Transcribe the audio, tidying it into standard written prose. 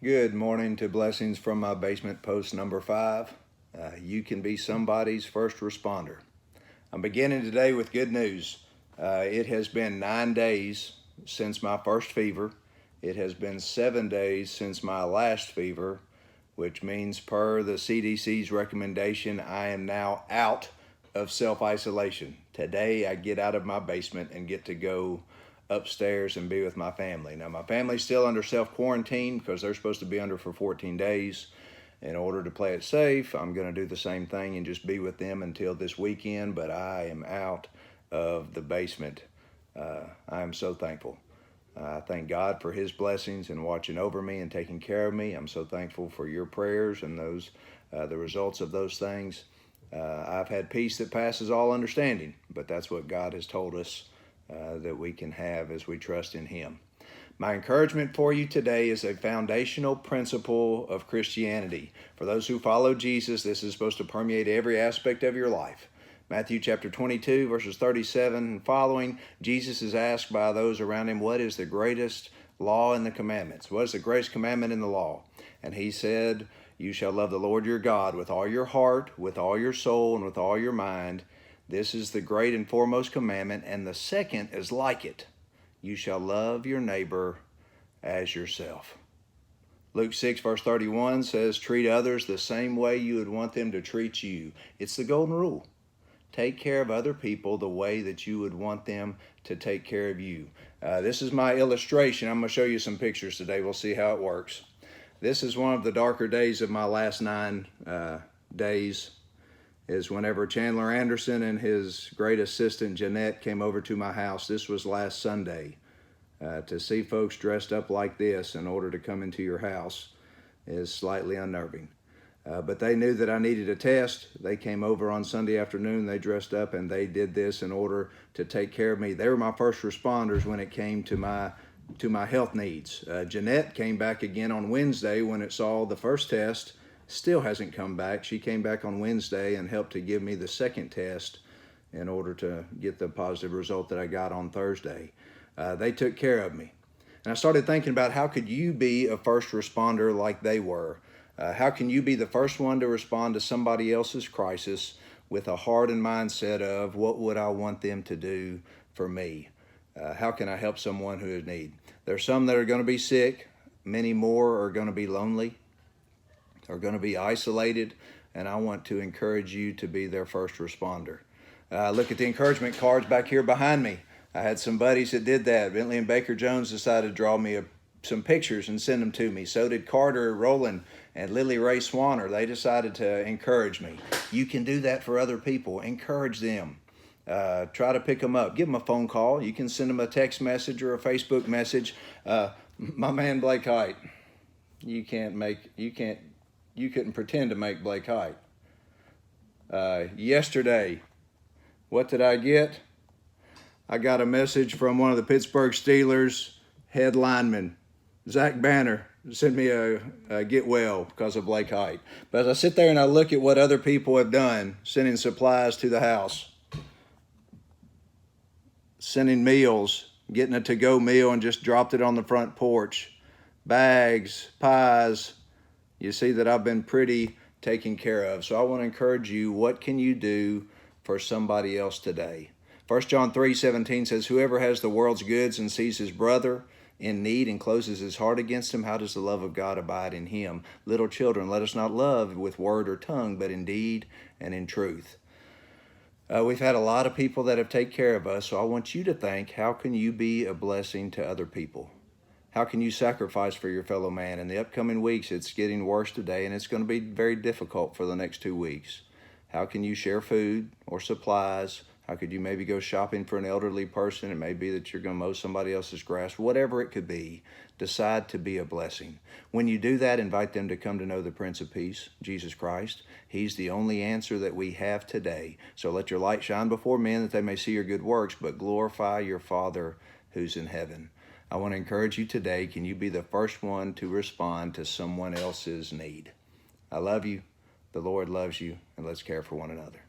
Good morning to Blessings from My Basement, post number 5. You can be somebody's first responder. I'm beginning today with good news. It has been 9 days since my first fever. It has been 7 days since my last fever, which means per the CDC's recommendation, I am now out of self-isolation. Today I get out of my basement and get to go upstairs and be with my family. Now my family's still under self-quarantine because they're supposed to be under for 14 days. In order to play it safe, I'm going to do the same thing and just be with them until this weekend, but I am out of the basement. I am so thankful. I thank God for His blessings and watching over me and taking care of me. I'm so thankful for your prayers and the results of those things. I've had peace that passes all understanding, but that's what God has told us that we can have as we trust in Him. My encouragement for you today is a foundational principle of Christianity. For those who follow Jesus, this is supposed to permeate every aspect of your life. Matthew chapter 22, verses 37 and following, Jesus is asked by those around him, what is the greatest law in the commandments? What is the greatest commandment in the law? And he said, you shall love the Lord your God with all your heart, with all your soul, and with all your mind. This is the great and foremost commandment, and the second is like it. You shall love your neighbor as yourself. Luke 6, verse 31 says, treat others the same way you would want them to treat you. It's the golden rule. Take care of other people the way that you would want them to take care of you. This is my illustration. I'm going to show you some pictures today. We'll see how it works. This is one of the darker days of my last 9 days. Is whenever Chandler Anderson and his great assistant Jeanette came over to my house. This was last Sunday. To see folks dressed up like this in order to come into your house is slightly unnerving. But they knew that I needed a test. They came over on Sunday afternoon, they dressed up, and they did this in order to take care of me. They were my first responders when it came to my health needs. Jeanette came back again on Wednesday when it saw the first test. Still hasn't come back. She came back on Wednesday and helped to give me the second test in order to get the positive result that I got on Thursday. They took care of me. And I started thinking about how could you be a first responder like they were? How can you be the first one to respond to somebody else's crisis with a heart and mindset of what would I want them to do for me? How can I help someone who is in need? There's some that are going to be sick. Many more are going to be lonely, are going to be isolated, and I want to encourage you to be their first responder. Look at the encouragement cards back here behind me. I had some buddies that did that. Bentley and Baker Jones decided to draw me some pictures and send them to me. So did Carter Rowland and Lily Ray Swanner. They decided to encourage me. You can do that for other people. Encourage them. Try to pick them up. Give them a phone call. You can send them a text message or a Facebook message. My man Blake Height, you couldn't pretend to make Blake Height. Yesterday, what did I get? I got a message from one of the Pittsburgh Steelers head linemen, Zach Banner, sent me a get well because of Blake Height. But as I sit there and I look at what other people have done, sending supplies to the house, sending meals, getting a to-go meal and just dropped it on the front porch, bags, pies, you see that I've been pretty taken care of. So I want to encourage you, what can you do for somebody else today? 1 John 3:17 says, whoever has the world's goods and sees his brother in need and closes his heart against him, how does the love of God abide in him? Little children, let us not love with word or tongue, but in deed and in truth. We've had a lot of people that have taken care of us, so I want you to think, how can you be a blessing to other people? How can you sacrifice for your fellow man? In the upcoming weeks, it's getting worse today, and it's going to be very difficult for the next 2 weeks. How can you share food or supplies? How could you maybe go shopping for an elderly person? It may be that you're going to mow somebody else's grass. Whatever it could be, decide to be a blessing. When you do that, invite them to come to know the Prince of Peace, Jesus Christ. He's the only answer that we have today. So let your light shine before men that they may see your good works, but glorify your Father who's in heaven. I want to encourage you today, can you be the first one to respond to someone else's need? I love you, the Lord loves you, and let's care for one another.